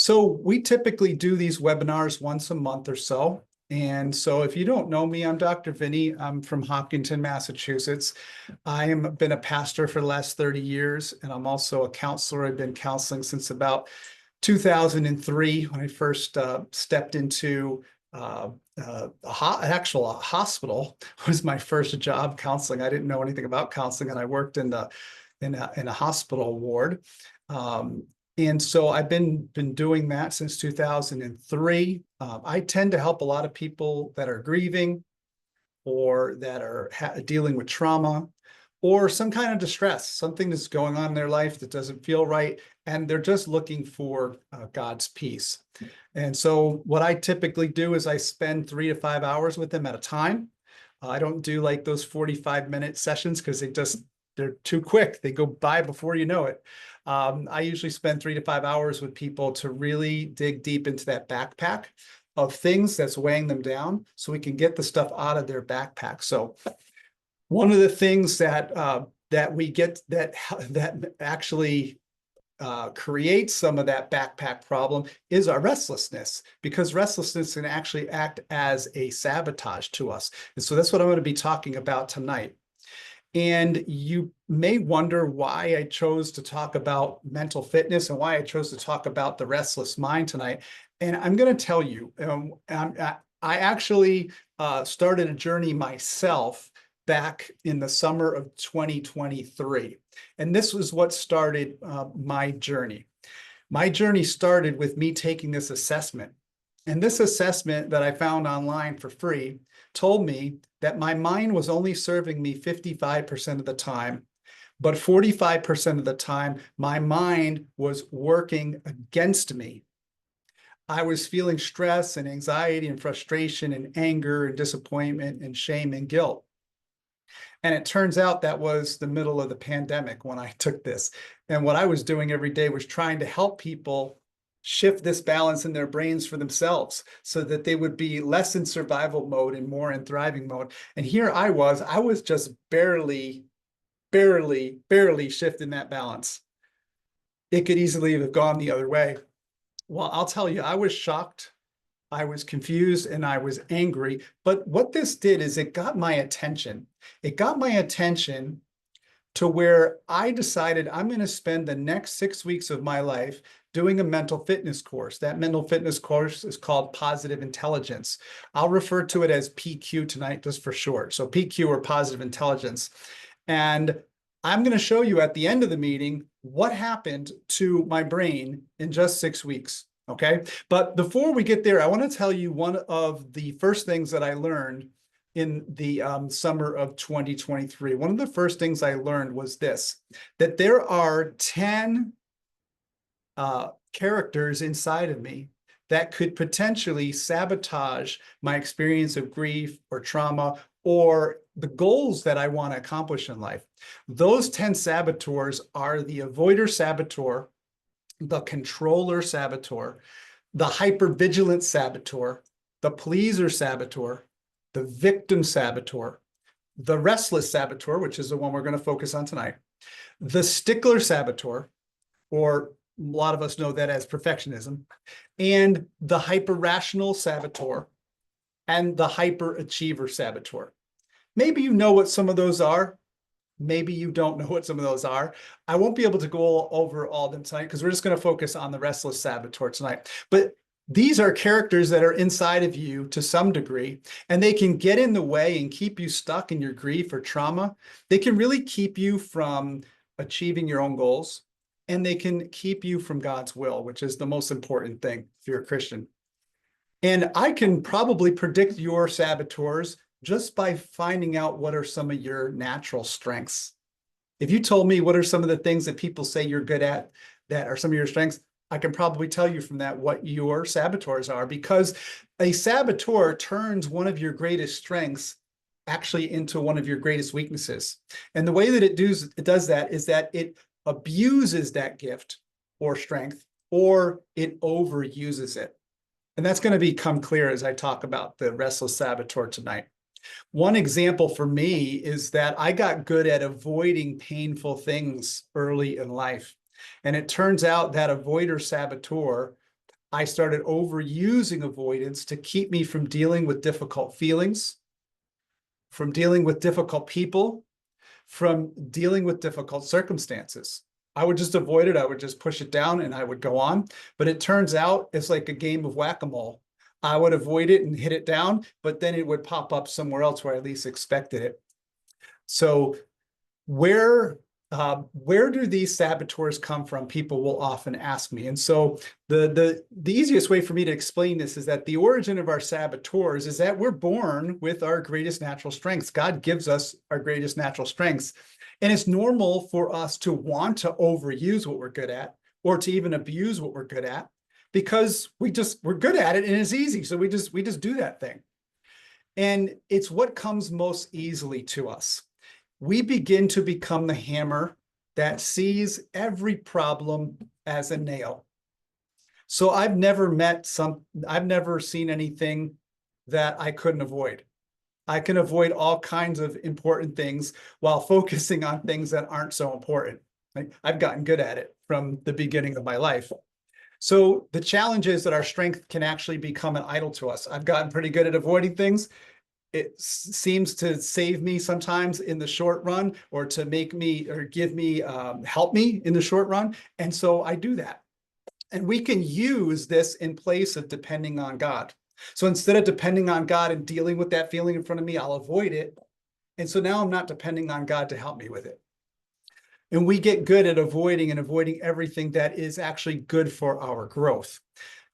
So we typically do these webinars once a month or so. And so if you don't know me, I'm Dr. Vinnie. I'm from Hopkinton, Massachusetts. I have been a pastor for the last 30 years, and I'm also a counselor. I've been counseling since about 2003 when I first stepped into actual hospital was my first job counseling. I didn't know anything about counseling, and I worked in a hospital ward. And so I've been doing that since 2003. I tend to help a lot of people that are grieving or that are dealing with trauma or some kind of distress, something that's going on in their life that doesn't feel right, and they're just looking for God's peace. And so what I typically do is I spend 3 to 5 hours with them at a time. I don't do like those 45-minute sessions because they're too quick. They go by before you know it. I usually spend 3 to 5 hours with people to really dig deep into that backpack of things that's weighing them down so we can get the stuff out of their backpack. So one of the things that we get that actually creates some of that backpack problem is our restlessness, because restlessness can actually act as a sabotage to us. And so that's what I'm going to be talking about tonight. And you may wonder why I chose to talk about mental fitness and why I chose to talk about the restless mind tonight. And I'm going to tell you, I actually started a journey myself back in the summer of 2023. And this was what started my journey. My journey started with me taking this assessment. And this assessment that I found online for free told me that my mind was only serving me 55% of the time, but 45% of the time, my mind was working against me. I was feeling stress and anxiety and frustration and anger and disappointment and shame and guilt. And it turns out that was the middle of the pandemic when I took this. And what I was doing every day was trying to help people shift this balance in their brains for themselves so that they would be less in survival mode and more in thriving mode. And here I was just barely shifting that balance. It could easily have gone the other way. Well, I'll tell you, I was shocked, I was confused, and I was angry. But what this did is it got my attention. It got my attention to where I decided I'm going to spend the next 6 weeks of my life doing a mental fitness course. That mental fitness course is called Positive Intelligence. I'll refer to it as PQ tonight, just for short. So PQ, or Positive Intelligence. And I'm going to show you at the end of the meeting what happened to my brain in just 6 weeks. Okay. But before we get there, I want to tell you one of the first things that I learned in the summer of 2023. One of the first things I learned was this, that there are 10 characters inside of me that could potentially sabotage my experience of grief or trauma or the goals that I want to accomplish in life. Those 10 saboteurs are the avoider saboteur, the controller saboteur, the hypervigilant saboteur, the pleaser saboteur, the victim saboteur, the restless saboteur, which is the one we're going to focus on tonight, the stickler saboteur, or a lot of us know that as perfectionism, and the hyper-rational saboteur, and the hyper-achiever saboteur. Maybe you know what some of those are. Maybe you don't know what some of those are. I won't be able to go over all of them tonight because we're just going to focus on the restless saboteur tonight. But these are characters that are inside of you to some degree, and they can get in the way and keep you stuck in your grief or trauma. They can really keep you from achieving your own goals, and they can keep you from God's will, which is the most important thing if you're a Christian. And I can probably predict your saboteurs just by finding out what are some of your natural strengths. If you told me what are some of the things that people say you're good at that are some of your strengths, I can probably tell you from that what your saboteurs are, because a saboteur turns one of your greatest strengths actually into one of your greatest weaknesses. And the way that it does that is that it abuses that gift or strength, or it overuses it. And that's going to become clear as I talk about the restless saboteur tonight. One example for me is that I got good at avoiding painful things early in life. And it turns out that avoider saboteur I started overusing avoidance to keep me from dealing with difficult feelings, from dealing with difficult people, from dealing with difficult circumstances. I would just avoid it. I would just push it down and I would go on. But it turns out it's like a game of whack-a-mole. I would avoid it and hit it down, but then it would pop up somewhere else where I least expected it. So where do these saboteurs come from? People will often ask me. And so the easiest way for me to explain this is that the origin of our saboteurs is that we're born with our greatest natural strengths. God gives us our greatest natural strengths. And it's normal for us to want to overuse what we're good at, or to even abuse what we're good at, because we're good at it and it's easy. So we just do that thing. And it's what comes most easily to us. We begin to become the hammer that sees every problem as a nail. So I've never seen anything that I couldn't avoid. I can avoid all kinds of important things while focusing on things that aren't so important. I've gotten good at it from the beginning of my life. So the challenge is that our strength can actually become an idol to us. I've gotten pretty good at avoiding things. It seems to save me sometimes in the short run, or to make me or give me, help me in the short run. And so I do that. And we can use this in place of depending on God. So instead of depending on God and dealing with that feeling in front of me, I'll avoid it. And so now I'm not depending on God to help me with it. And we get good at avoiding everything that is actually good for our growth.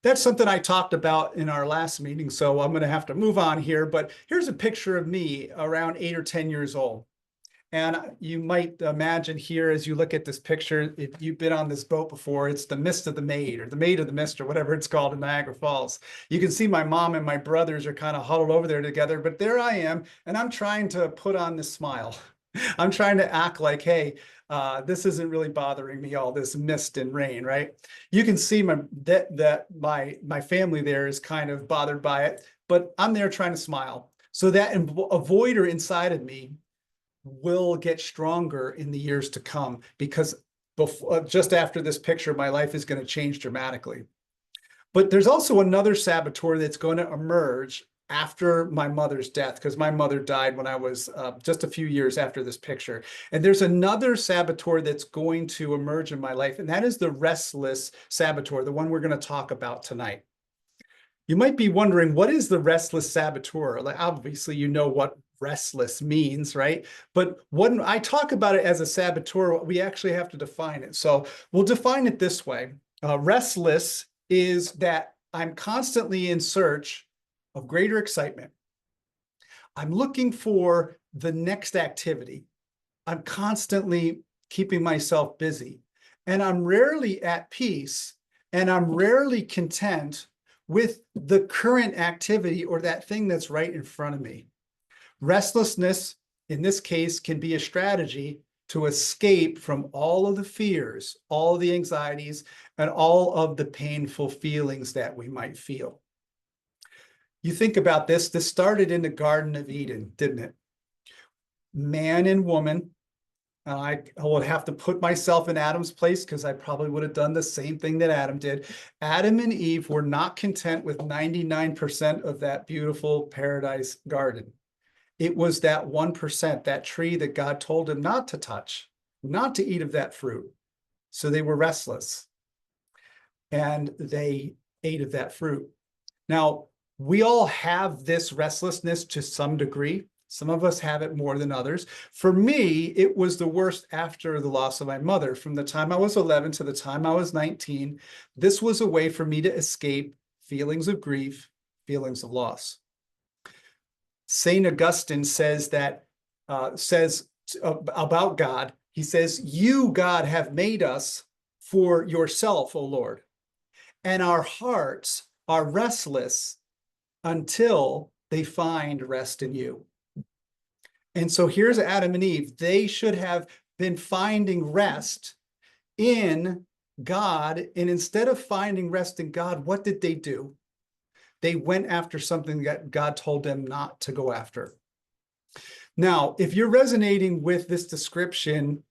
That's something I talked about in our last meeting, so I'm going to have to move on here. But here's a picture of me around 8 or 10 years old. And you might imagine here, as you look at this picture, if you've been on this boat before, it's the Mist of the Maid, or the Maid of the Mist, or whatever it's called in Niagara Falls. You can see my mom and my brothers are kind of huddled over there together, but there I am, and I'm trying to put on this smile. I'm trying to act like, hey, this isn't really bothering me, all this mist and rain, right? You can see my family there is kind of bothered by it, but I'm there trying to smile. So that avoider inside of me will get stronger in the years to come, because just after this picture, my life is going to change dramatically. But there's also another saboteur that's going to emerge after my mother's death, because my mother died when I was just a few years after this picture. And there's another saboteur that's going to emerge in my life, and that is the restless saboteur, the one we're going to talk about tonight. You might be wondering, what is the restless saboteur? Like, obviously, you know what restless means, right? But when I talk about it as a saboteur, we actually have to define it. So we'll define it this way. Restless is that I'm constantly in search of greater excitement. I'm looking for the next activity. I'm constantly keeping myself busy, and I'm rarely at peace, and I'm rarely content with the current activity or that thing that's right in front of me. Restlessness, in this case, can be a strategy to escape from all of the fears, all of the anxieties, and all of the painful feelings that we might feel. You think about this started in the Garden of Eden, didn't it? Man and woman, and I will have to put myself in Adam's place, because I probably would have done the same thing that Adam did. Adam and Eve were not content with 99% of that beautiful paradise garden. It was that 1%, that tree that God told them not to touch, not to eat of that fruit. So they were restless, and they ate of that fruit. Now, we all have this restlessness to some degree. Some of us have it more than others. For me, it was the worst after the loss of my mother. From the time I was 11 to the time I was 19, this was a way for me to escape feelings of grief, feelings of loss. St. Augustine says about God, he says, "You, God, have made us for yourself, O Lord, and our hearts are restless until they find rest in you." And so here's Adam and Eve. They should have been finding rest in God. And instead of finding rest in God, what did they do? They went after something that God told them not to go after. Now, if you're resonating with this description,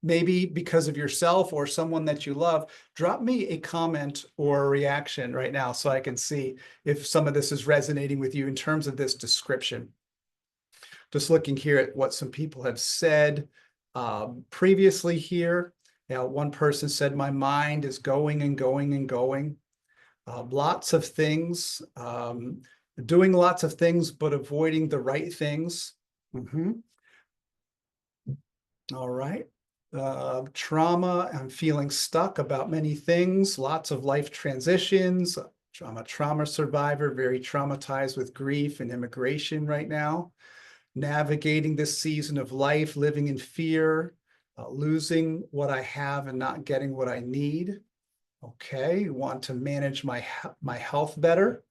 maybe because of yourself or someone that you love, drop me a comment or a reaction right now so I can see if some of this is resonating with you in terms of this description. Just looking here at what some people have said previously here. Now, one person said, my mind is going and going and going. Lots of things, doing lots of things, but avoiding the right things. All right. Trauma, I'm feeling stuck about many things, lots of life transitions. I'm a trauma survivor, very traumatized with grief and immigration right now. Navigating this season of life, living in fear, losing what I have and not getting what I need. Okay, want to manage my health better.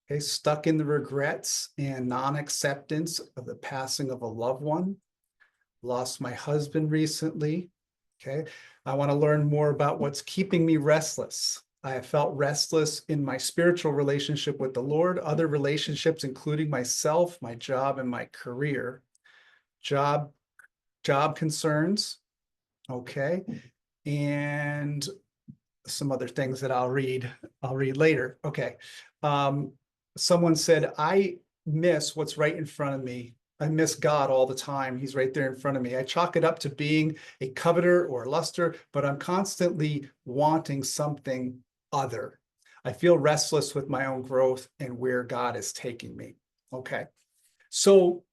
Okay, stuck in the regrets and non-acceptance of the passing of a loved one. Lost my husband recently. Okay, I want to learn more about what's keeping me restless. I have felt restless in my spiritual relationship with the Lord, other relationships, including myself, my job, and my career. Job concerns. Okay, and some other things that I'll read later. Okay. Someone said, I miss what's right in front of me. I miss God all the time. He's right there in front of me. I chalk it up to being a coveter or a luster, but I'm constantly wanting something other. I feel restless with my own growth and where God is taking me. Okay. So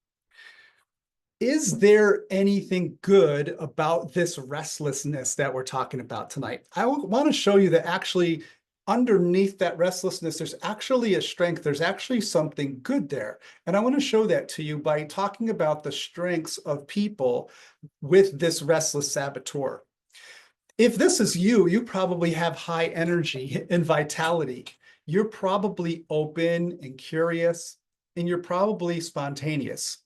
is there anything good about this restlessness that we're talking about tonight? I want to show you that actually underneath that restlessness, there's actually a strength. There's actually something good there. And I want to show that to you by talking about the strengths of people with this restless saboteur. If this is you, you probably have high energy and vitality. You're probably open and curious, and you're probably spontaneous.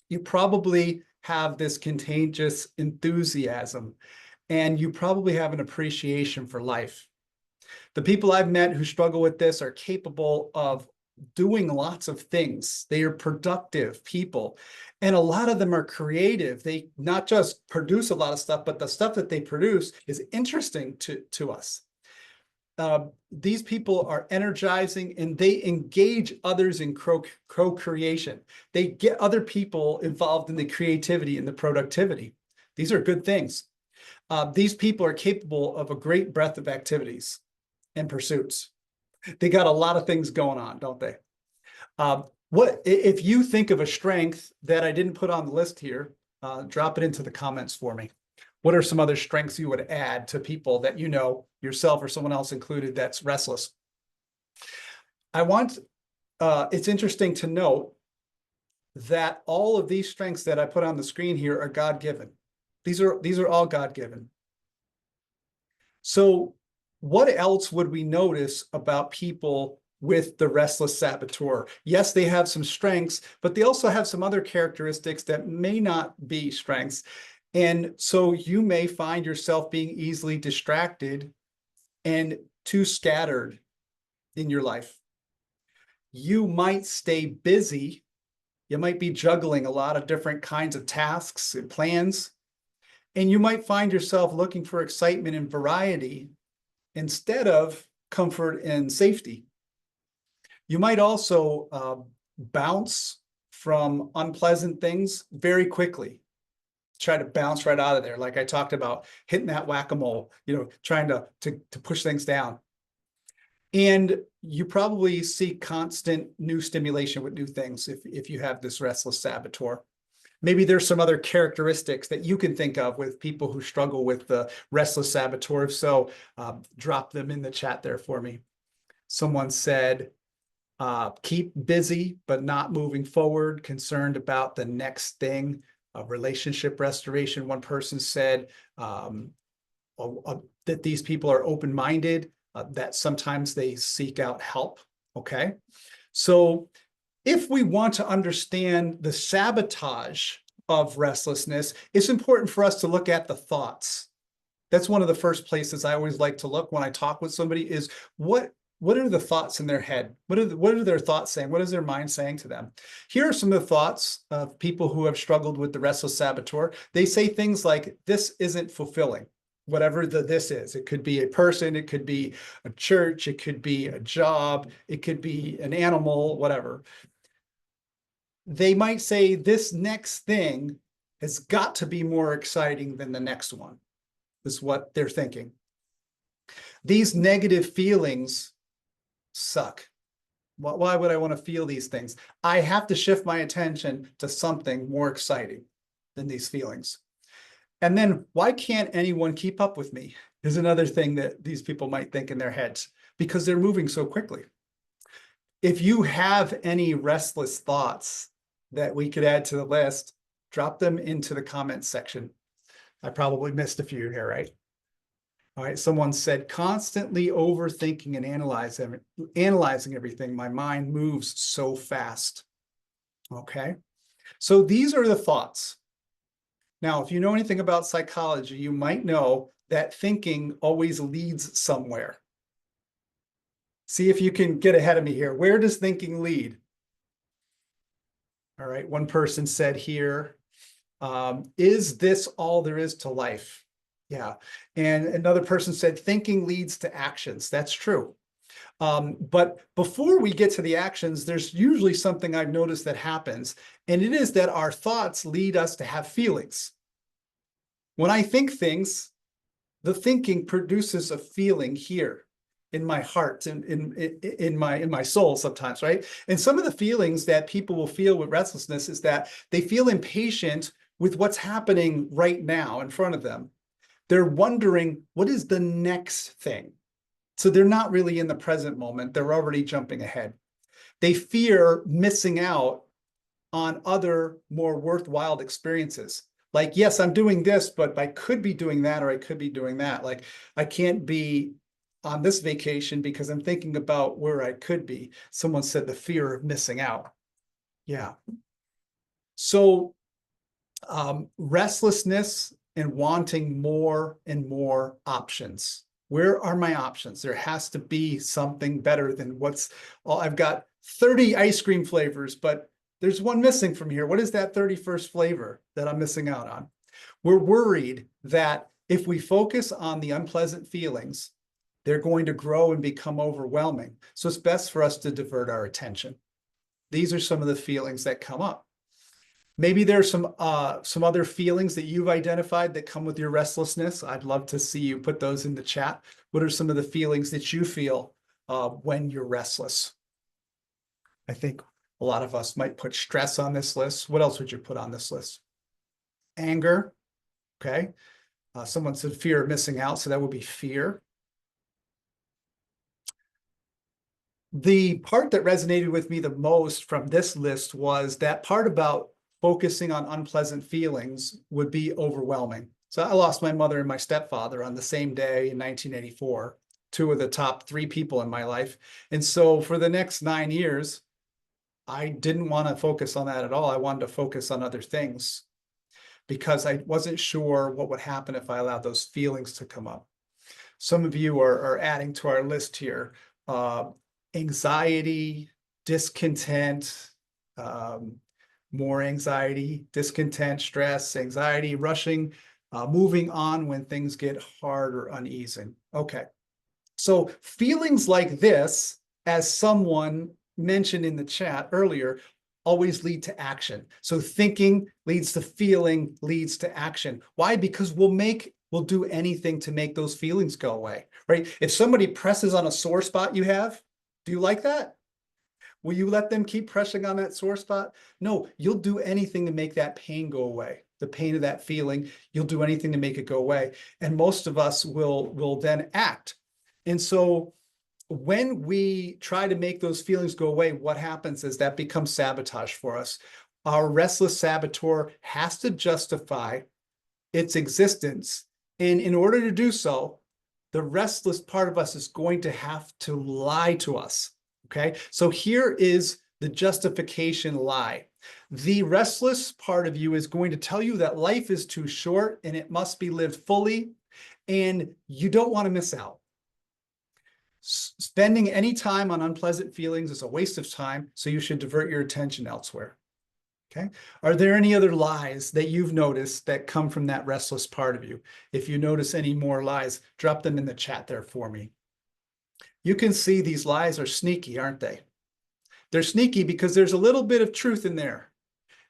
You probably have this contagious enthusiasm, and you probably have an appreciation for life. The people I've met who struggle with this are capable of doing lots of things. They are productive people, and a lot of them are creative. They not just produce a lot of stuff, but the stuff that they produce is interesting to us. These people are energizing and they engage others in co-creation. They get other people involved in the creativity and the productivity. These are good things. These people are capable of a great breadth of activities and pursuits. They got a lot of things going on, don't they? What if you think of a strength that I didn't put on the list here? Drop it into the comments for me. What are some other strengths you would add to people that you know, yourself or someone else included, that's restless? It's interesting to note that all of these strengths that I put on the screen here are God-given. These are all God-given. So what else would we notice about people with the restless saboteur? Yes, they have some strengths, but they also have some other characteristics that may not be strengths. And so you may find yourself being easily distracted and too scattered in your life. You might stay busy. You might be juggling a lot of different kinds of tasks and plans. And you might find yourself looking for excitement and variety instead of comfort and safety. You might also bounce from unpleasant things very quickly. Try to bounce right out of there. Like I talked about, hitting that whack-a-mole, trying to push things down. And you probably seek constant new stimulation with new things if you have this restless saboteur. Maybe there's some other characteristics that you can think of with people who struggle with the restless saboteur. If so, drop them in the chat there for me. Someone said, keep busy, but not moving forward, concerned about the next thing. Relationship restoration. One person said that these people are open-minded, that sometimes they seek out help. Okay. So if we want to understand the sabotage of restlessness, it's important for us to look at the thoughts. That's one of the first places I always like to look when I talk with somebody is what what are the thoughts in their head? What are their thoughts saying? What is their mind saying to them? Here are some of the thoughts of people who have struggled with the restless saboteur. They say things like, this isn't fulfilling, whatever this is. It could be a person, it could be a church, it could be a job, it could be an animal, whatever. They might say, this next thing has got to be more exciting than the next one, is what they're thinking. These negative feelings suck. Why would I want to feel these things? I have to shift my attention to something more exciting than these feelings. And then, why can't anyone keep up with me? Is another thing that these people might think in their heads, because they're moving so quickly. If you have any restless thoughts that we could add to the list, drop them into the comments section. I probably missed a few here, right? All right, someone said, constantly overthinking and analyzing everything. My mind moves so fast. Okay, so these are the thoughts. Now, if you know anything about psychology, you might know that thinking always leads somewhere. See if you can get ahead of me here. Where does thinking lead? All right, one person said here, is this all there is to life? Yeah. And another person said, thinking leads to actions. That's true. But before we get to the actions, there's usually something I've noticed that happens, and it is that our thoughts lead us to have feelings. When I think things, the thinking produces a feeling here in my heart and in my soul sometimes, right? And some of the feelings that people will feel with restlessness is that they feel impatient with what's happening right now in front of them. They're wondering, what is the next thing? So they're not really in the present moment. They're already jumping ahead. They fear missing out on other more worthwhile experiences. Like, yes, I'm doing this, but I could be doing that, or I could be doing that. Like, I can't be on this vacation because I'm thinking about where I could be. Someone said the fear of missing out. Yeah. So restlessness and wanting more and more options. Where are my options? There has to be something better than what's, well, I've got 30 ice cream flavors, but there's one missing from here. What is that 31st flavor that I'm missing out on? We're worried that if we focus on the unpleasant feelings, they're going to grow and become overwhelming. So it's best for us to divert our attention. These are some of the feelings that come up. Maybe there's some other feelings that you've identified that come with your restlessness. I'd love to see you put those in the chat. What are some of the feelings that you feel when you're restless? I think a lot of us might put stress on this list. What else would you put on this list? Anger. Okay. Someone said fear of missing out, so that would be fear. The part that resonated with me the most from this list was that part about focusing on unpleasant feelings would be overwhelming. So I lost my mother and my stepfather on the same day in 1984, two of the top 3 people in my life. And so for the next 9 years, I didn't want to focus on that at all. I wanted to focus on other things because I wasn't sure what would happen if I allowed those feelings to come up. Some of you are adding to our list here. Anxiety, discontent, more anxiety, discontent, stress, anxiety, rushing, moving on when things get hard or uneasy. Okay, so feelings like this, as someone mentioned in the chat earlier, always lead to action. So thinking leads to feeling, leads to action. Why? Because we'll do anything to make those feelings go away, right? If somebody presses on a sore spot you have, do you like that? Will you let them keep pressing on that sore spot? No, you'll do anything to make that pain go away. The pain of that feeling, you'll do anything to make it go away. And most of us will then act. And so when we try to make those feelings go away, what happens is that becomes sabotage for us. Our restless saboteur has to justify its existence. And in order to do so, the restless part of us is going to have to lie to us. Okay, so here is the justification lie. The restless part of you is going to tell you that life is too short and it must be lived fully, and you don't want to miss out. Spending any time on unpleasant feelings is a waste of time, so you should divert your attention elsewhere. Okay. Are there any other lies that you've noticed that come from that restless part of you? If you notice any more lies, drop them in the chat there for me. You can see these lies are sneaky, aren't they? They're sneaky because there's a little bit of truth in there.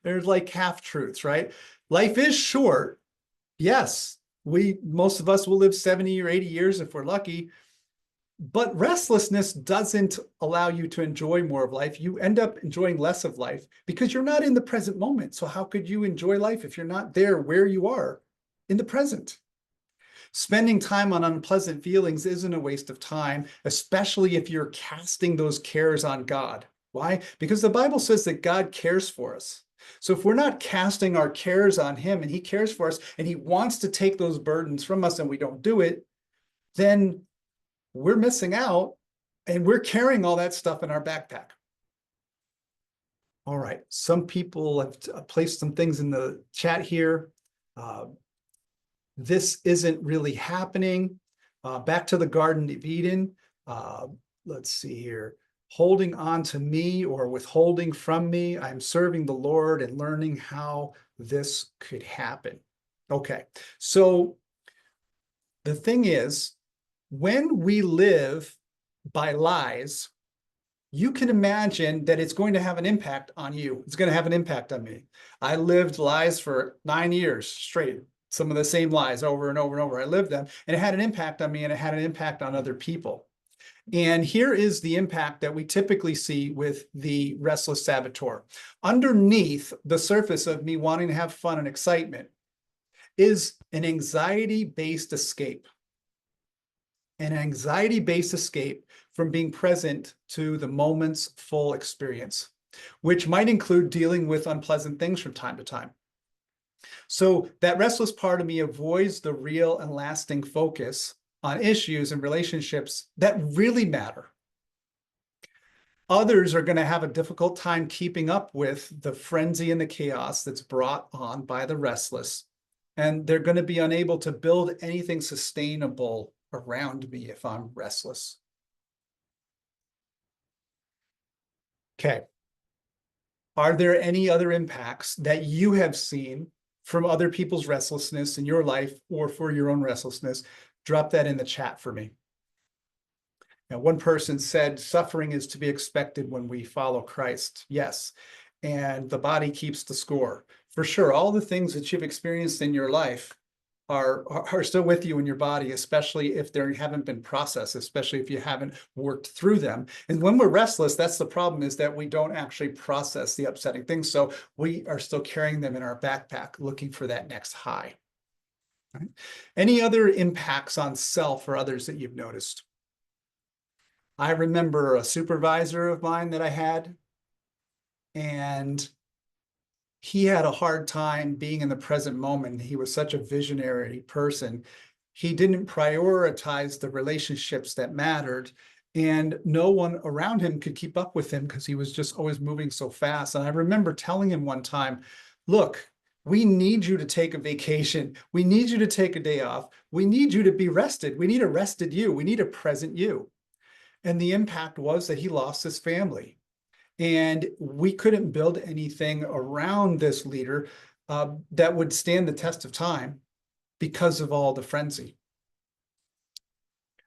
There's like half truths, right? Life is short. Yes, most of us will live 70 or 80 years if we're lucky. But restlessness doesn't allow you to enjoy more of life. You end up enjoying less of life because you're not in the present moment. So how could you enjoy life if you're not there where you are in the present? Spending time on unpleasant feelings isn't a waste of time, especially if you're casting those cares on God. Why? Because the Bible says that God cares for us. So if we're not casting our cares on him and he cares for us and he wants to take those burdens from us and we don't do it, then we're missing out and we're carrying all that stuff in our backpack. All right. Some people have placed some things in the chat here. This isn't really happening. Back to the Garden of Eden. Let's see here. Holding on to me or withholding from me. I'm serving the Lord and learning how this could happen. Okay. So the thing is, when we live by lies, you can imagine that it's going to have an impact on you. It's going to have an impact on me. I lived lies for 9 years straight, some of the same lies over and over and over. I lived them, and it had an impact on me, and it had an impact on other people. And here is the impact that we typically see with the restless saboteur. Underneath the surface of me wanting to have fun and excitement is an anxiety-based escape. An anxiety-based escape from being present to the moment's full experience, which might include dealing with unpleasant things from time to time. So that restless part of me avoids the real and lasting focus on issues and relationships that really matter. Others are going to have a difficult time keeping up with the frenzy and the chaos that's brought on by the restless, and they're going to be unable to build anything sustainable around me if I'm restless. Okay. Are there any other impacts that you have seen from other people's restlessness in your life or for your own restlessness? Drop that in the chat for me. Now, one person said, suffering is to be expected when we follow Christ. Yes. And the body keeps the score. For sure, all the things that you've experienced in your life are still with you in your body, especially if they haven't been processed, especially if you haven't worked through them. And when we're restless, that's the problem, is that we don't actually process the upsetting things. So we are still carrying them in our backpack, looking for that next high. Right? Any other impacts on self or others that you've noticed? I remember a supervisor of mine that I had, and he had a hard time being in the present moment. He was such a visionary person. He didn't prioritize the relationships that mattered, and no one around him could keep up with him because he was just always moving so fast. And I remember telling him one time, look, we need you to take a vacation. We need you to take a day off. We need you to be rested. We need a rested you. We need a present you. And the impact was that he lost his family. And we couldn't build anything around this leader that would stand the test of time because of all the frenzy.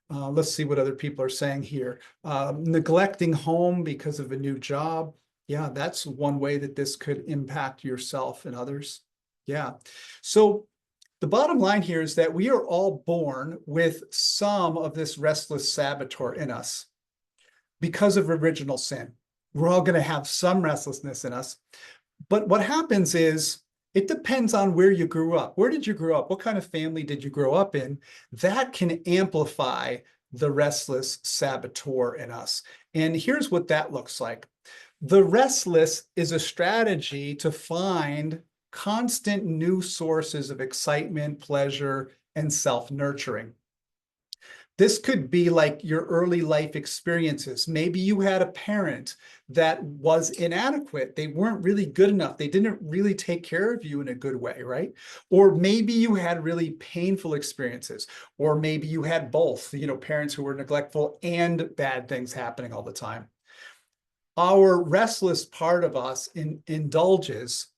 Let's see what other people are saying here. Neglecting home because of a new job. Yeah, that's one way that this could impact yourself and others. Yeah. So the bottom line here is that we are all born with some of this restless saboteur in us because of original sin. We're all going to have some restlessness in us. But what happens is it depends on where you grew up. Where did you grow up? What kind of family did you grow up in? That can amplify the restless saboteur in us. And here's what that looks like. The restless is a strategy to find constant new sources of excitement, pleasure, and self-nurturing. This could be like your early life experiences. Maybe you had a parent that was inadequate. They weren't really good enough. They didn't really take care of you in a good way, right? Or maybe you had really painful experiences, or maybe you had both, parents who were neglectful and bad things happening all the time. Our restless part of us indulges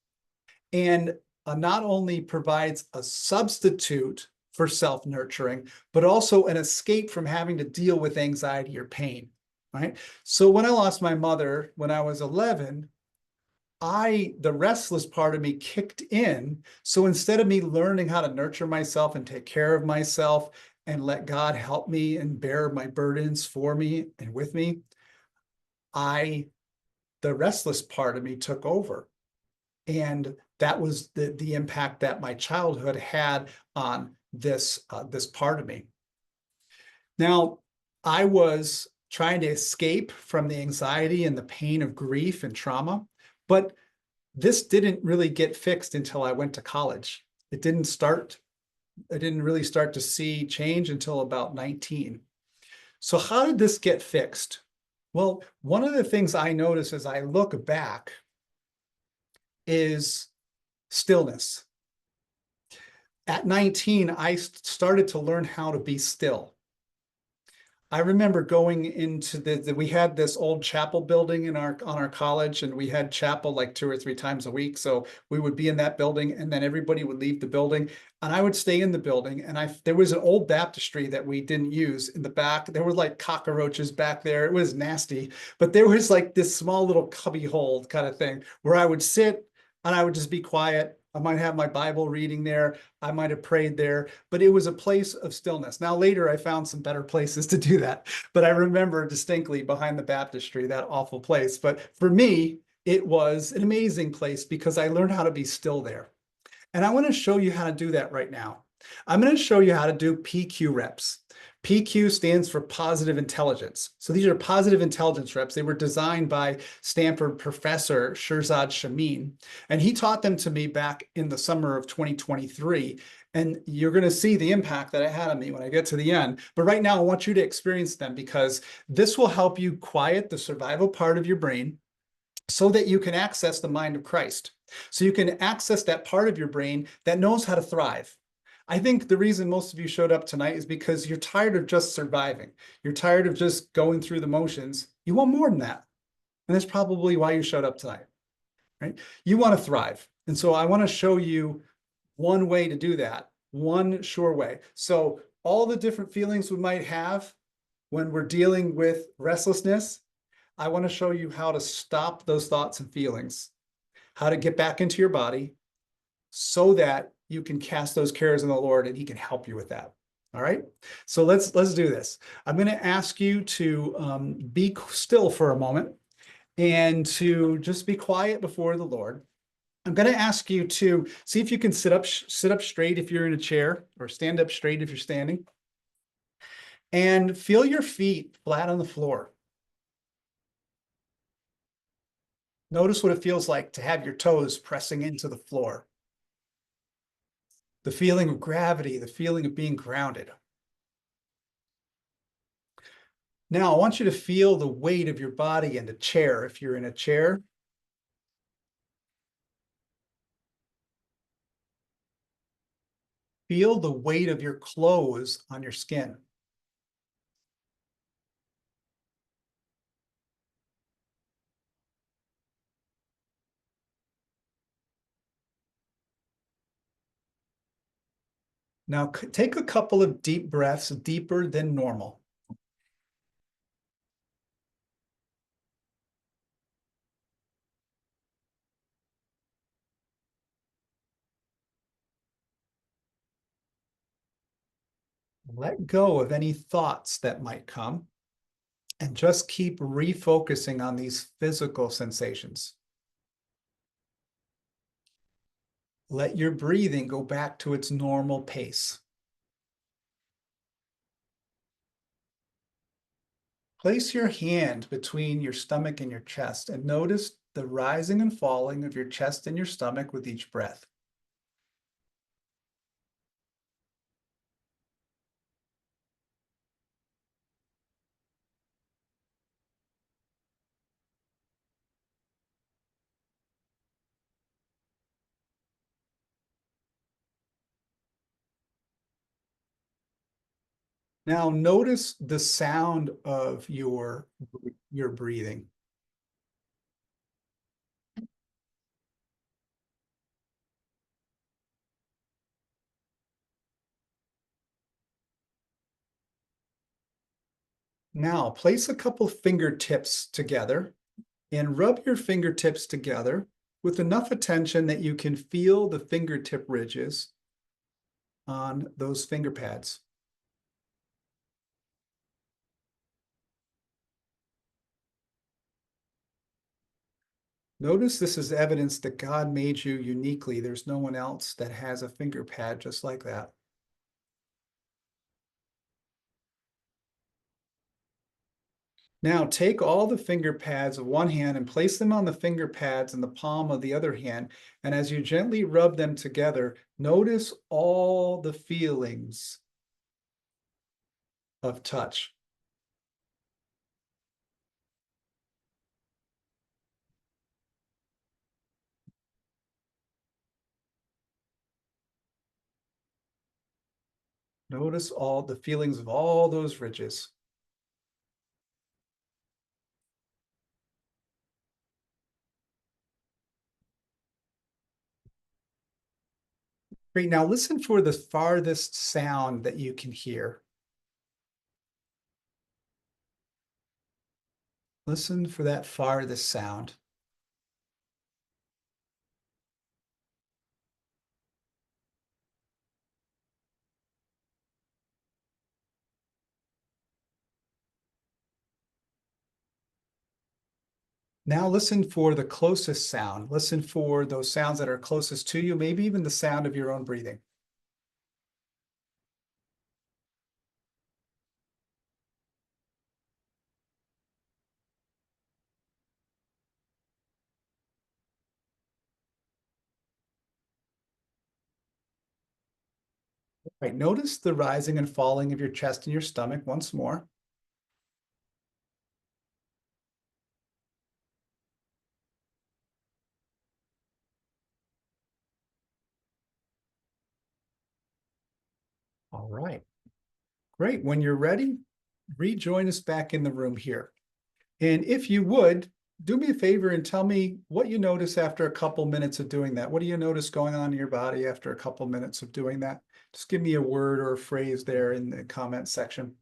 and not only provides a substitute for self-nurturing, but also an escape from having to deal with anxiety or pain, right? So when I lost my mother when I was 11, the restless part of me kicked in. So instead of me learning how to nurture myself and take care of myself and let God help me and bear my burdens for me and with me, the restless part of me took over. And that was the impact that my childhood had on this part of me. Now, I was trying to escape from the anxiety and the pain of grief and trauma, but this didn't really get fixed until I went to college. I didn't really start to see change until about 19. So how did this get fixed? Well, one of the things I notice as I look back is stillness. At 19, I started to learn how to be still. I remember going into we had this old chapel building on our college, and we had chapel like 2 or 3 times a week. So we would be in that building, and then everybody would leave the building, and I would stay in the building. And there was an old baptistry that we didn't use in the back. There were like cockroaches back there. It was nasty, but there was like this small little cubby hole kind of thing where I would sit and I would just be quiet. I might have my Bible reading there. I might have prayed there, but it was a place of stillness. Now, later, I found some better places to do that, but I remember distinctly behind the baptistry, that awful place. But for me, it was an amazing place because I learned how to be still there. And I want to show you how to do that right now. I'm going to show you how to do PQ reps. PQ stands for positive intelligence. So these are positive intelligence reps. They were designed by Stanford professor Shirzad Chamine, and he taught them to me back in the summer of 2023. And you're going to see the impact that it had on me when I get to the end. But right now, I want you to experience them because this will help you quiet the survival part of your brain so that you can access the mind of Christ. So you can access that part of your brain that knows how to thrive. I think the reason most of you showed up tonight is because you're tired of just surviving. You're tired of just going through the motions. You want more than that. And that's probably why you showed up tonight, right? You want to thrive. And so I want to show you one way to do that, one sure way. So all the different feelings we might have when we're dealing with restlessness, I want to show you how to stop those thoughts and feelings, how to get back into your body so that you can cast those cares on the Lord and he can help you with that. All right. So let's do this. I'm going to ask you to be still for a moment and to just be quiet before the Lord. I'm going to ask you to see if you can sit up straight if you're in a chair, or stand up straight if you're standing, and feel your feet flat on the floor. Notice what it feels like to have your toes pressing into the floor. The feeling of gravity, the feeling of being grounded. Now, I want you to feel the weight of your body in the chair. If you're in a chair, feel the weight of your clothes on your skin. Now, take a couple of deep breaths, deeper than normal. Let go of any thoughts that might come and just keep refocusing on these physical sensations. Let your breathing go back to its normal pace. Place your hand between your stomach and your chest and notice the rising and falling of your chest and your stomach with each breath. Now notice the sound of your breathing. Now place a couple fingertips together and rub your fingertips together with enough attention that you can feel the fingertip ridges on those finger pads. Notice this is evidence that God made you uniquely. There's no one else that has a finger pad just like that. Now take all the finger pads of one hand and place them on the finger pads in the palm of the other hand. And as you gently rub them together, notice all the feelings of touch. Notice all the feelings of all those ridges. Great. Now listen for the farthest sound that you can hear. Listen for that farthest sound. Now listen for the closest sound. Listen for those sounds that are closest to you, maybe even the sound of your own breathing. Right, notice the rising and falling of your chest and your stomach once more. All right, great. When you're ready, rejoin us back in the room here. And if you would, do me a favor and tell me what you notice after a couple minutes of doing that. What do you notice going on in your body after a couple minutes of doing that? Just give me a word or a phrase there in the comment section.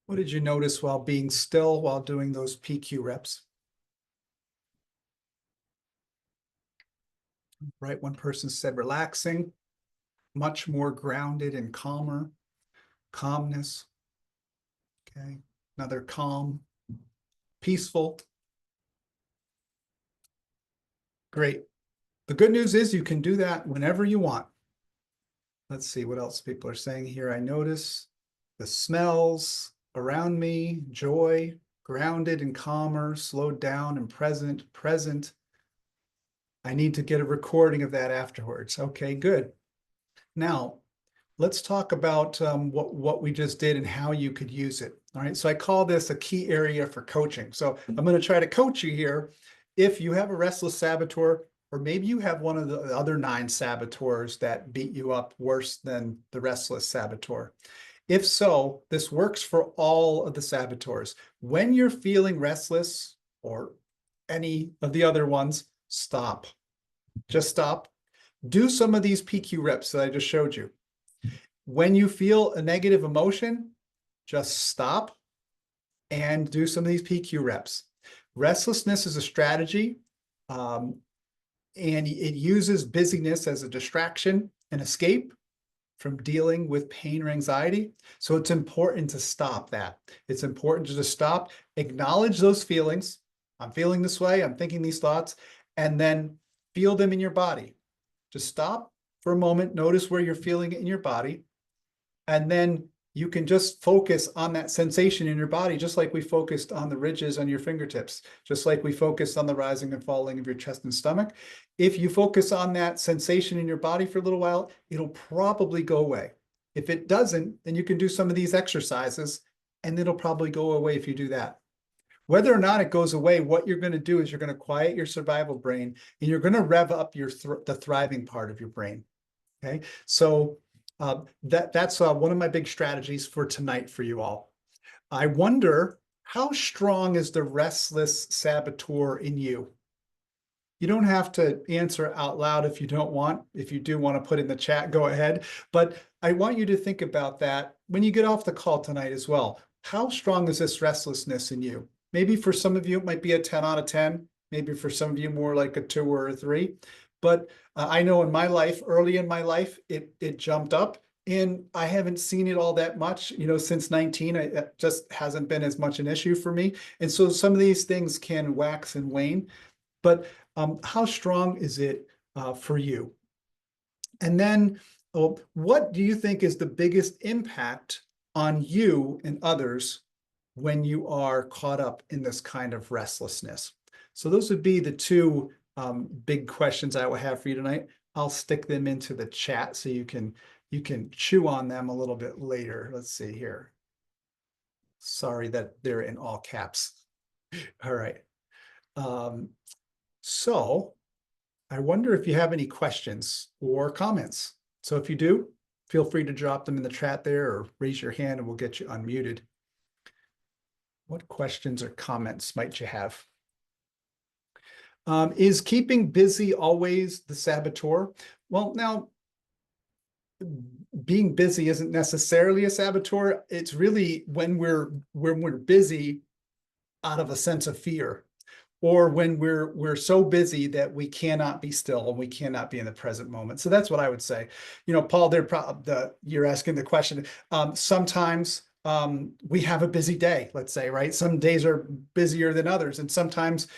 What did you notice while being still while doing those PQ reps? Right, one person said relaxing, much more grounded and calmer, calmness. Okay, another calm, peaceful. Great. The good news is you can do that whenever you want. Let's see what else people are saying here. I notice the smells around me, joy, grounded and calmer, slowed down and present, present. I need to get a recording of that afterwards. Okay, good. Now, let's talk about what we just did and how you could use it. All right, so I call this a key area for coaching. So I'm going to try to coach you here. If you have a restless saboteur, or maybe you have one of the other 9 saboteurs that beat you up worse than the restless saboteur. If so, this works for all of the saboteurs. When you're feeling restless or any of the other ones, stop. Just stop. Do some of these PQ reps that I just showed you. When you feel a negative emotion, just stop and do some of these PQ reps. Restlessness is a strategy, and it uses busyness as a distraction and escape from dealing with pain or anxiety. So it's important to stop that. It's important to just stop, acknowledge those feelings. I'm feeling this way, I'm thinking these thoughts, and then feel them in your body. Just stop for a moment, notice where you're feeling it in your body, and then you can just focus on that sensation in your body, just like we focused on the ridges on your fingertips, just like we focused on the rising and falling of your chest and stomach. If you focus on that sensation in your body for a little while, it'll probably go away. If it doesn't, then you can do some of these exercises and it'll probably go away if you do that. Whether or not it goes away, what you're going to do is you're going to quiet your survival brain and you're going to rev up the thriving part of your brain. Okay, so That's one of my big strategies for tonight for you all. I wonder, how strong is the restless saboteur in you? You don't have to answer out loud if you don't want. If you do want to put in the chat, go ahead. But I want you to think about that when you get off the call tonight as well. How strong is this restlessness in you? Maybe for some of you, it might be a 10 out of 10. Maybe for some of you, more like a 2 or a 3. But I know in my life, early in my life, it jumped up. And I haven't seen it all that much, since 19. It just hasn't been as much an issue for me. And so some of these things can wax and wane. But how strong is it for you? And then, what do you think is the biggest impact on you and others when you are caught up in this kind of restlessness? So those would be the two big questions I will have for you tonight. I'll stick them into the chat so you can chew on them a little bit later. Let's see here. Sorry that they're in all caps. All right. So I wonder if you have any questions or comments. So if you do, feel free to drop them in the chat there or raise your hand and we'll get you unmuted. What questions or comments might you have? Is keeping busy always the saboteur? Well, now, being busy isn't necessarily a saboteur. It's really when we're busy out of a sense of fear, or when we're so busy that we cannot be still and we cannot be in the present moment. So that's what I would say. Paul, you're asking the question. Sometimes we have a busy day, let's say, right? Some days are busier than others, and sometimes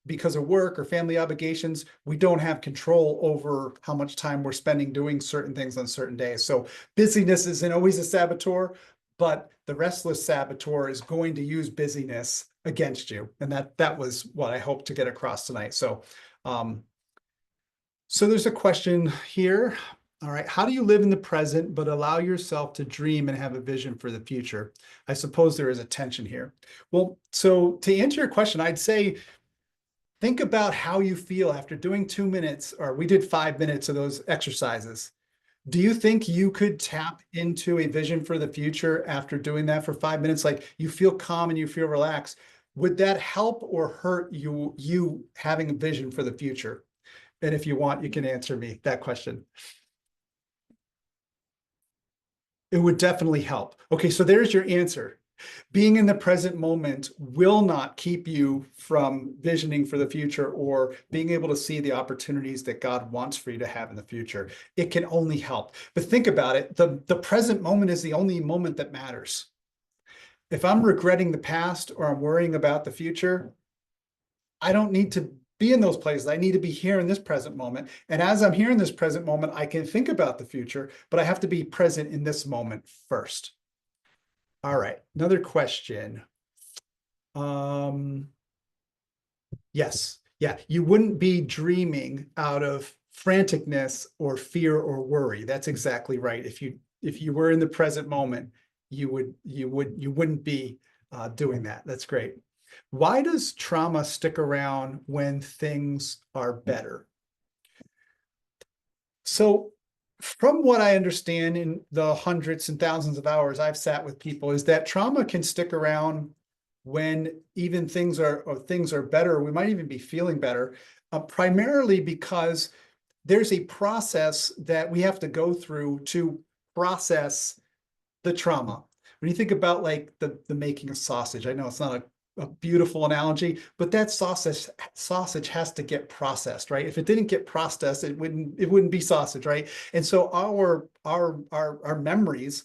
because of work or family obligations, we don't have control over how much time we're spending doing certain things on certain days. So busyness isn't always a saboteur, but the restless saboteur is going to use busyness against you. And that was what I hope to get across tonight. So, so there's a question here. All right. How do you live in the present, but allow yourself to dream and have a vision for the future? I suppose there is a tension here. Well, so to answer your question, I'd say, think about how you feel after doing 2 minutes, or we did 5 minutes of those exercises. Do you think you could tap into a vision for the future after doing that for 5 minutes? Like, you feel calm and you feel relaxed. Would that help or hurt you having a vision for the future? And if you want, you can answer me that question. It would definitely help. Okay, so there's your answer. Being in the present moment will not keep you from visioning for the future or being able to see the opportunities that God wants for you to have in the future. It can only help. But think about it. The present moment is the only moment that matters. If I'm regretting the past or I'm worrying about the future, I don't need to be in those places. I need to be here in this present moment. And as I'm here in this present moment, I can think about the future, but I have to be present in this moment first. All right, another question. Yes, yeah, you wouldn't be dreaming out of franticness or fear or worry. That's exactly right. If you were in the present moment, you wouldn't be doing that. That's great. Why does trauma stick around when things are better? So from what I understand in the hundreds and thousands of hours I've sat with people, is that trauma can stick around when even things are better. We might even be feeling better, primarily because there's a process that we have to go through to process the trauma. When you think about like the making of sausage, I know it's not a beautiful analogy, but that sausage has to get processed, right? If it didn't get processed, it wouldn't be sausage, right? And so our memories,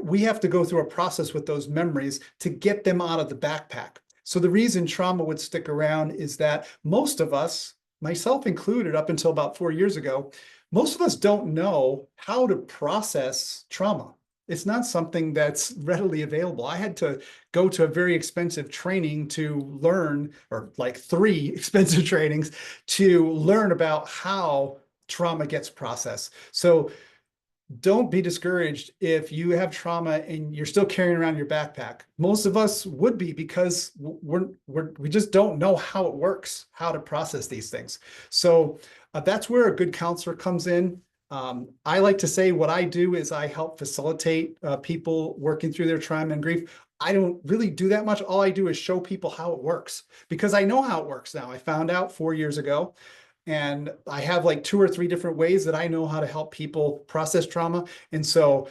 we have to go through a process with those memories to get them out of the backpack. So the reason trauma would stick around is that most of us, myself included, up until about 4 years ago, most of us don't know how to process trauma. It's not something that's readily available. I had to go to a very expensive training to learn, or like 3 expensive trainings to learn about how trauma gets processed. So don't be discouraged if you have trauma and you're still carrying around your backpack. Most of us would be, because we just don't know how it works, how to process these things. So that's where a good counselor comes in. I like to say what I do is I help facilitate people working through their trauma and grief. I don't really do that much. All I do is show people how it works because I know how it works now. I found out 4 years ago, and I have like 2 or 3 different ways that I know how to help people process trauma. And so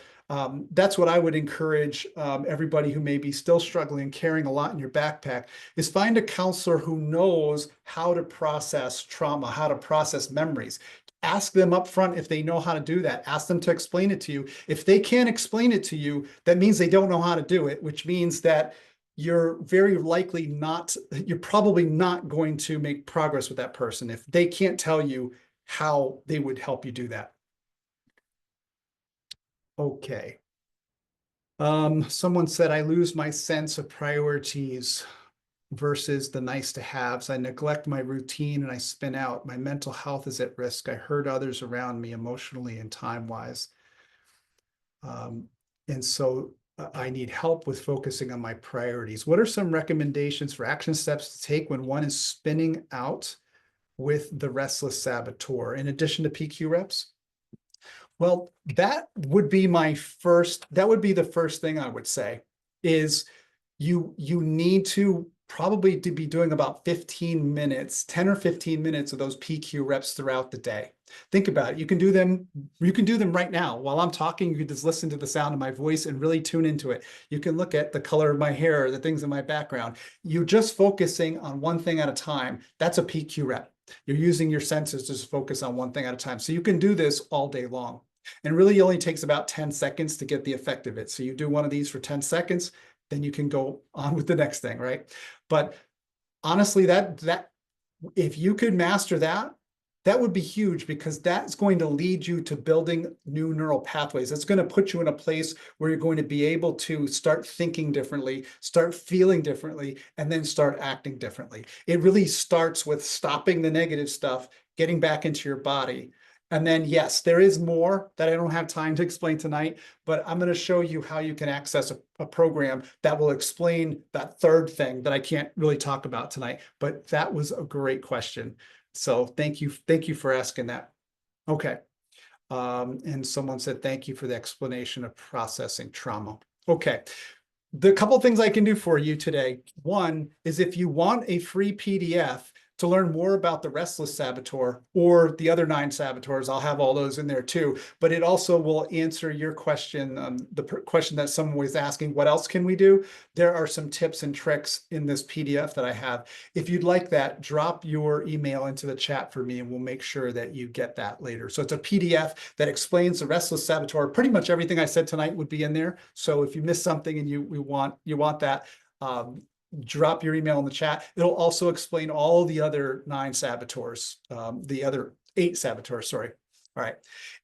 that's what I would encourage everybody who may be still struggling, carrying a lot in your backpack, is find a counselor who knows how to process trauma, how to process memories. Ask them up front if they know how to do that. Ask them to explain it to you. If they can't explain it to you, that means they don't know how to do it, which means that you're probably not going to make progress with that person if they can't tell you how they would help you do that. Okay. Someone said, I lose my sense of priorities versus the nice to haves. I neglect my routine and I spin out. My mental health is at risk. I hurt others around me emotionally and time-wise. And so I need help with focusing on my priorities. What are some recommendations for action steps to take when one is spinning out with the restless saboteur, in addition to PQ reps? Well, that would be the first thing I would say is you need to probably be doing about 15 minutes, 10 or 15 minutes of those PQ reps throughout the day. Think about it. You can do them right now. While I'm talking, you can just listen to the sound of my voice and really tune into it. You can look at the color of my hair, the things in my background. You're just focusing on one thing at a time. That's a PQ rep. You're using your senses to just focus on one thing at a time. So you can do this all day long. And really only takes about 10 seconds to get the effect of it. So you do one of these for 10 seconds, then you can go on with the next thing, right? But honestly, that if you could master that, that would be huge, because that's going to lead you to building new neural pathways. It's going to put you in a place where you're going to be able to start thinking differently, start feeling differently, and then start acting differently. It really starts with stopping the negative stuff, getting back into your body. And then, yes, there is more that I don't have time to explain tonight, but I'm going to show you how you can access a program that will explain that third thing that I can't really talk about tonight. But that was a great question. So thank you for asking that. Okay. And someone said, thank you for the explanation of processing trauma. Okay. The couple of things I can do for you today. One is, if you want a free PDF to learn more about the Restless Saboteur or the other 9 saboteurs, I'll have all those in there too. But it also will answer your question, the question that someone was asking, what else can we do? There are some tips and tricks in this PDF that I have. If you'd like that, drop your email into the chat for me and we'll make sure that you get that later. So it's a PDF that explains the Restless Saboteur. Pretty much everything I said tonight would be in there. So if you missed something and you want that, drop your email in the chat. It'll also explain all the other 9 saboteurs, the other 8 saboteurs, sorry. All right.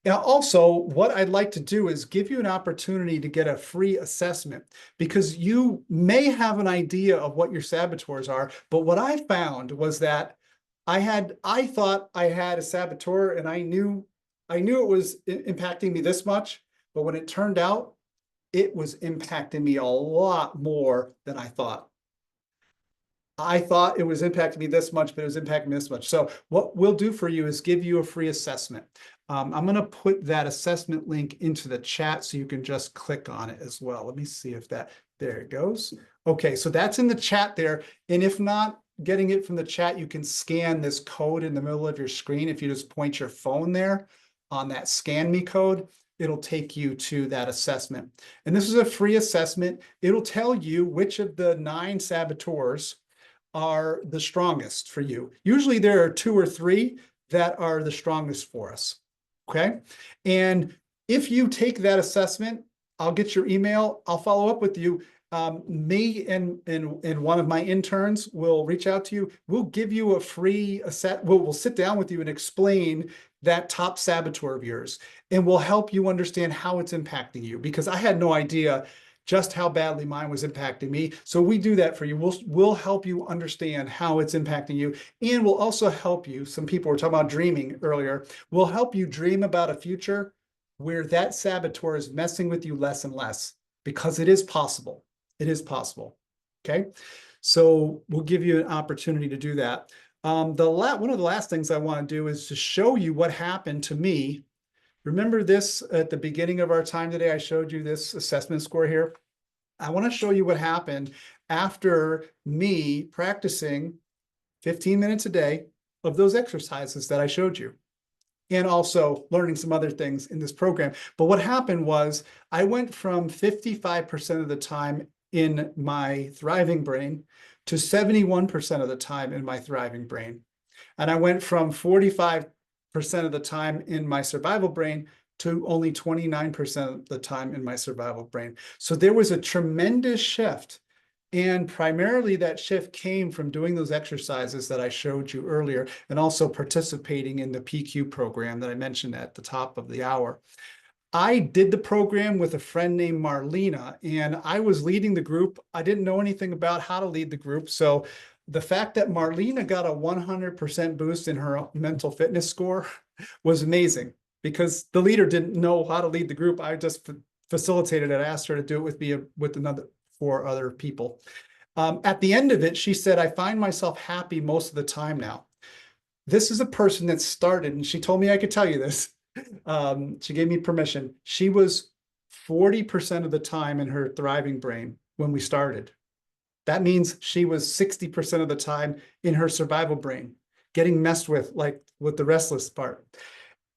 Now, also, what I'd like to do is give you an opportunity to get a free assessment, because you may have an idea of what your saboteurs are, but what I found was that I thought I had a saboteur, and I knew it was impacting me this much, but when it turned out, it was impacting me a lot more than I thought. I thought it was impacting me this much, but it was impacting me this much. So what we'll do for you is give you a free assessment. I'm going to put that assessment link into the chat so you can just click on it as well. Let me see if there it goes. Okay, so that's in the chat there. And if not getting it from the chat, you can scan this code in the middle of your screen. If you just point your phone there on that scan me code, it'll take you to that assessment. And this is a free assessment. It'll tell you which of the 9 saboteurs are the strongest for you. Usually there are 2 or 3 that are the strongest for us, okay? And if you take that assessment, I'll get your email, I'll follow up with you. Me and one of my interns will reach out to you. We'll give you a free we'll sit down with you and explain that top saboteur of yours, and we'll help you understand how it's impacting you, because I had no idea just how badly mine was impacting me. So we do that for you. We'll help you understand how it's impacting you. And we'll also help you. Some people were talking about dreaming earlier. We'll help you dream about a future where that saboteur is messing with you less and less, because it is possible. It is possible. Okay. So we'll give you an opportunity to do that. One of the last things I want to do is to show you what happened to me Remember this at the beginning of our time today, I showed you this assessment score here. I want to show you what happened after me practicing 15 minutes a day of those exercises that I showed you, and also learning some other things in this program. But what happened was I went from 55% of the time in my thriving brain to 71% of the time in my thriving brain. And I went from 45% of the time in my survival brain to only 29% of the time in my survival brain. So there was a tremendous shift. And primarily that shift came from doing those exercises that I showed you earlier, and also participating in the PQ program that I mentioned at the top of the hour. I did the program with a friend named Marlena, and I was leading the group. I didn't know anything about how to lead the group. So the fact that Marlena got a 100% boost in her mental fitness score was amazing, because the leader didn't know how to lead the group. I just facilitated it. I asked her to do it with me, with another 4 other people. At the end of it, she said, I find myself happy most of the time now. This is a person that started, and she told me I could tell you this. She gave me permission. She was 40% of the time in her thriving brain when we started. That means she was 60% of the time in her survival brain, getting messed with, like with the restless part.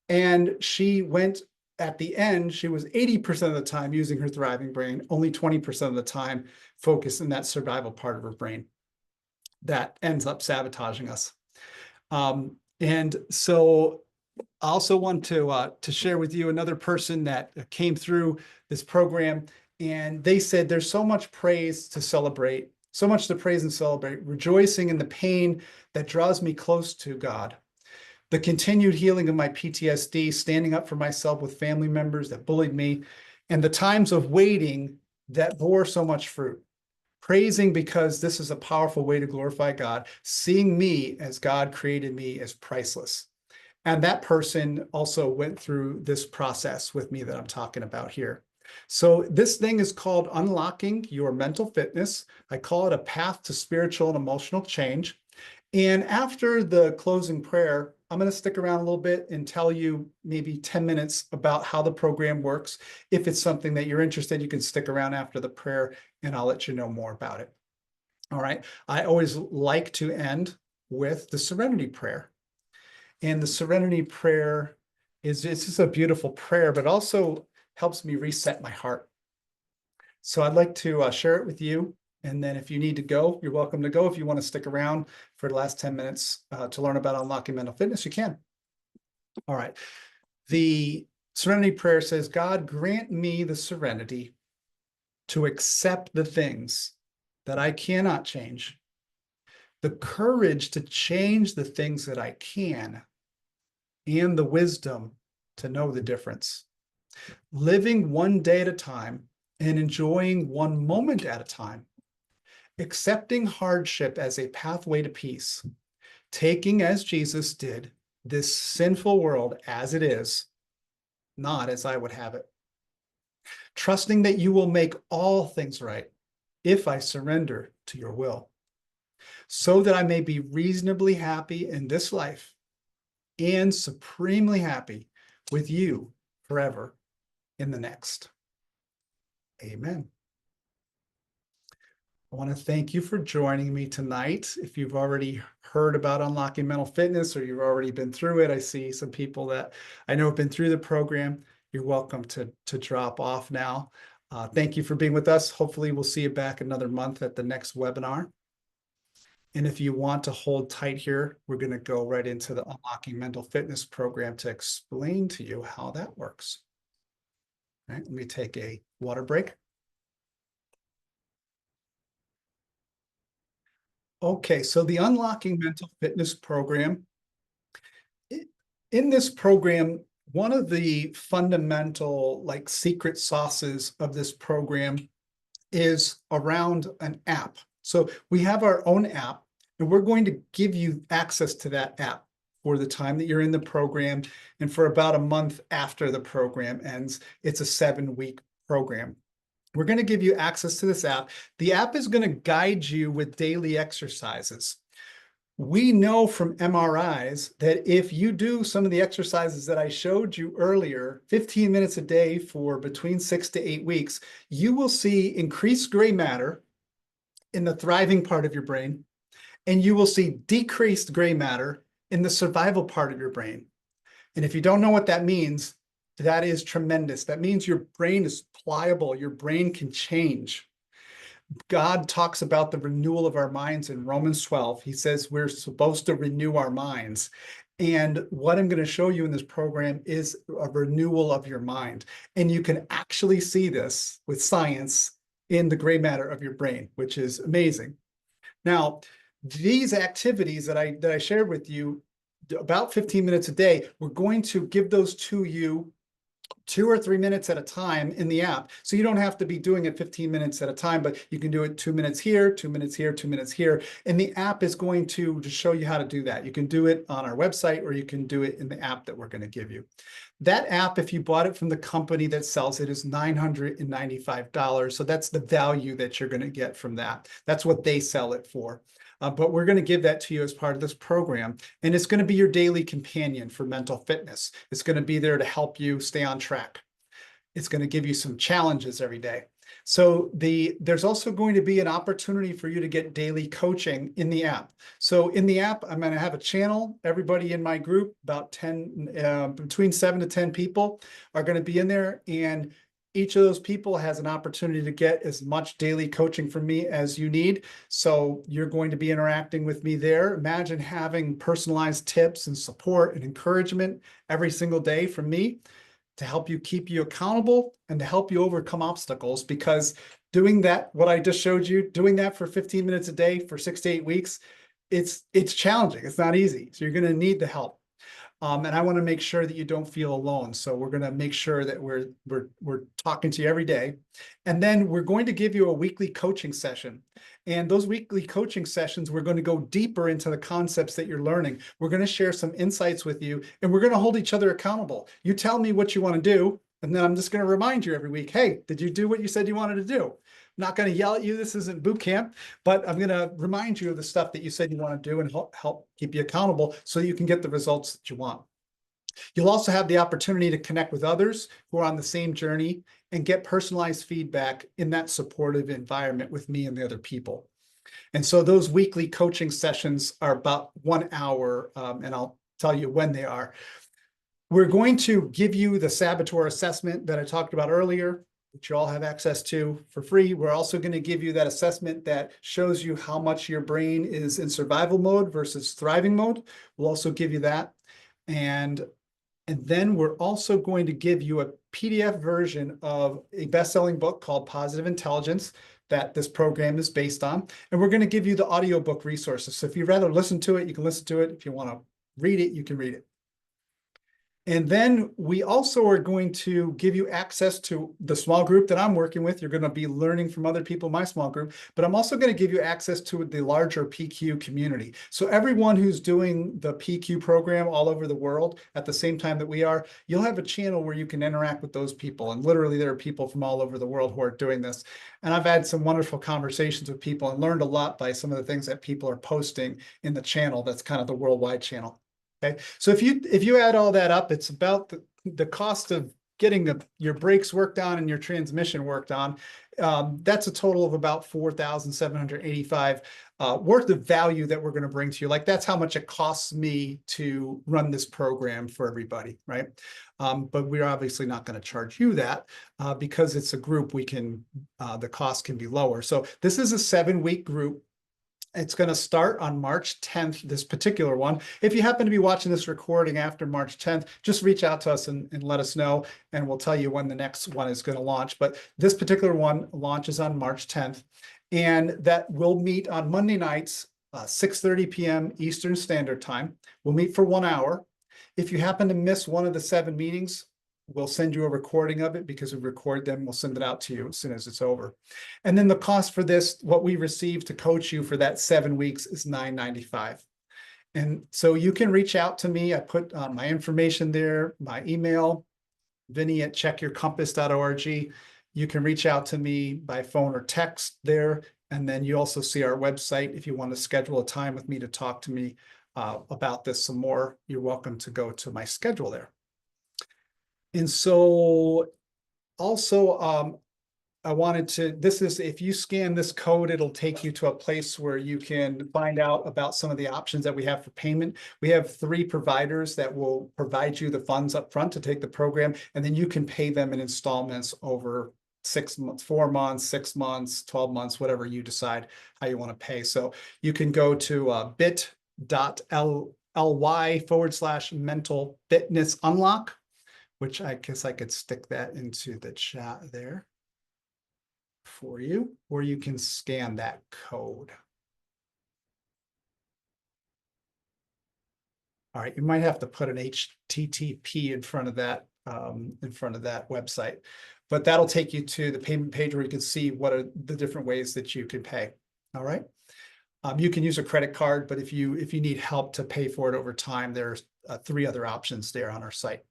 And she went, at the end, she was 80% of the time using her thriving brain, only 20% of the time focused in that survival part of her brain that ends up sabotaging us. And so I also want to share with you another person that came through this program, and they said there's so much praise to celebrate, so much to praise and celebrate, rejoicing in the pain that draws me close to God, the continued healing of my PTSD, standing up for myself with family members that bullied me, and the times of waiting that bore so much fruit. Praising because this is a powerful way to glorify God, seeing me as God created me as priceless. And that person also went through this process with me that I'm talking about here. So this thing is called Unlocking Your Mental Fitness. I call it a path to spiritual and emotional change. And after the closing prayer, I'm going to stick around a little bit and tell you maybe 10 minutes about how the program works. If it's something that you're interested, you can stick around after the prayer and I'll let you know more about it. All right. I always like to end with the Serenity Prayer. And the Serenity Prayer it's just a beautiful prayer, but also helps me reset my heart. So I'd like to share it with you. And then if you need to go, you're welcome to go. If you want to stick around for the last 10 minutes to learn about unlocking mental fitness, you can. All right. The Serenity Prayer says, God, grant me the serenity to accept the things that I cannot change, the courage to change the things that I can, and the wisdom to know the difference. Living one day at a time and enjoying one moment at a time. Accepting hardship as a pathway to peace. Taking, as Jesus did, this sinful world as it is, not as I would have it. Trusting that you will make all things right if I surrender to your will, so that I may be reasonably happy in this life and supremely happy with you forever in the next. Amen. I want to thank you for joining me tonight. If you've already heard about Unlocking Mental Fitness or you've already been through it, I see some people that I know have been through the program. You're welcome to drop off now. Thank you for being with us. Hopefully we'll see you back another month at the next webinar. And if you want to hold tight here, we're going to go right into the Unlocking Mental Fitness program to explain to you how that works. All right, let me take a water break. Okay, so the Unlocking Mental Fitness program. In this program, one of the fundamental, like, secret sauces of this program is around an app. So we have our own app, and we're going to give you access to that app for the time that you're in the program and for about a month after the program ends. It's a 7-week program. We're going to give you access to this app. The app is going to guide you with daily exercises. We know from MRIs that if you do some of the exercises that I showed you earlier, 15 minutes a day for between 6 to 8 weeks, you will see increased gray matter in the thriving part of your brain, and you will see decreased gray matter in the survival part of your brain. And if you don't know what that means, that is tremendous. That means your brain is pliable, your brain can change. God talks about the renewal of our minds in Romans 12. He says we're supposed to renew our minds. And what I'm going to show you in this program is a renewal of your mind. And you can actually see this with science in the gray matter of your brain, which is amazing. Now, these activities that I shared with you, about 15 minutes a day, we're going to give those to you 2 or 3 minutes at a time in the app. So you don't have to be doing it 15 minutes at a time, but you can do it 2 minutes here, 2 minutes here, 2 minutes here. And the app is going to just show you how to do that. You can do it on our website, or you can do it in the app that we're going to give you. That app, if you bought it from the company that sells it, is $995. So that's the value that you're going to get from that. That's what they sell it for. But we're going to give that to you as part of this program. And it's going to be your daily companion for mental fitness. It's going to be there to help you stay on track. It's going to give you some challenges every day. So there's also going to be an opportunity for you to get daily coaching in the app. So in the app, I'm going to have a channel. Everybody in my group, about 10, between 7 to 10 people are going to be in there. And each of those people has an opportunity to get as much daily coaching from me as you need. So you're going to be interacting with me there. Imagine having personalized tips and support and encouragement every single day from me to help you keep you accountable and to help you overcome obstacles. Because doing that, what I just showed you, doing that for 15 minutes a day for 6 to 8 weeks, it's challenging. It's not easy. So you're going to need the help. And I want to make sure that you don't feel alone. So we're going to make sure that we're talking to you every day. And then we're going to give you a weekly coaching session. And those weekly coaching sessions, we're going to go deeper into the concepts that you're learning. We're going to share some insights with you, and we're going to hold each other accountable. You tell me what you want to do, and then I'm just going to remind you every week, hey, did you do what you said you wanted to do? I'm not going to yell at you. This isn't boot camp, but I'm going to remind you of the stuff that you said you want to do and help keep you accountable so you can get the results that you want. You'll also have the opportunity to connect with others who are on the same journey and get personalized feedback in that supportive environment with me and the other people. And so those weekly coaching sessions are about 1 hour, and I'll tell you when they are. We're going to give you the Saboteur assessment that I talked about earlier, which you all have access to for free. We're also going to give you that assessment that shows you how much your brain is in survival mode versus thriving mode. We'll also give you that. And then we're also going to give you a PDF version of a best-selling book called Positive Intelligence that this program is based on. And we're going to give you the audiobook resources. So if you'd rather listen to it, you can listen to it. If you want to read it, you can read it. And then we also are going to give you access to the small group that I'm working with. You're going to be learning from other people in my small group, but I'm also going to give you access to the larger PQ community. So everyone who's doing the PQ program all over the world at the same time that we are, you'll have a channel where you can interact with those people. And literally there are people from all over the world who are doing this. And I've had some wonderful conversations with people and learned a lot by some of the things that people are posting in the channel. That's kind of the worldwide channel. Okay, so if you add all that up, it's about the cost of getting your brakes worked on and your transmission worked on. That's a total of about $4,785 worth of value that we're going to bring to you. Like that's how much it costs me to run this program for everybody, right? But we're obviously not going to charge you that because it's a group. The cost can be lower. So this is a 7-week group. It's going to start on March 10th, this particular one. If you happen to be watching this recording after March 10th, just reach out to us and let us know, and we'll tell you when the next one is going to launch. But this particular one launches on March 10th, and that will meet on Monday nights, 6:30 p.m. Eastern Standard Time. We'll meet for 1 hour. If you happen to miss one of the 7 meetings, we'll send you a recording of it because we record them. We'll send it out to you as soon as it's over. And then the cost for this, what we receive to coach you for that 7 weeks is $995. And so you can reach out to me. I put my information there, my email, Vinnie@checkyourcompass.org. You can reach out to me by phone or text there. And then you also see our website. If you want to schedule a time with me to talk to me about this some more, you're welcome to go to my schedule there. And so also, I wanted to, this is, if you scan this code, it'll take you to a place where you can find out about some of the options that we have for payment. We have 3 providers that will provide you the funds up front to take the program, and then you can pay them in installments over 6 months, 4 months, 6 months, 12 months, whatever you decide how you want to pay. So you can go to bit.ly/mental fitness unlock, which I guess I could stick that into the chat there for you, or you can scan that code. All right, you might have to put an HTTP in front of that website, but that'll take you to the payment page where you can see what are the different ways that you can pay. All right. You can use a credit card, but if you need help to pay for it over time, there's 3 other options there on our site.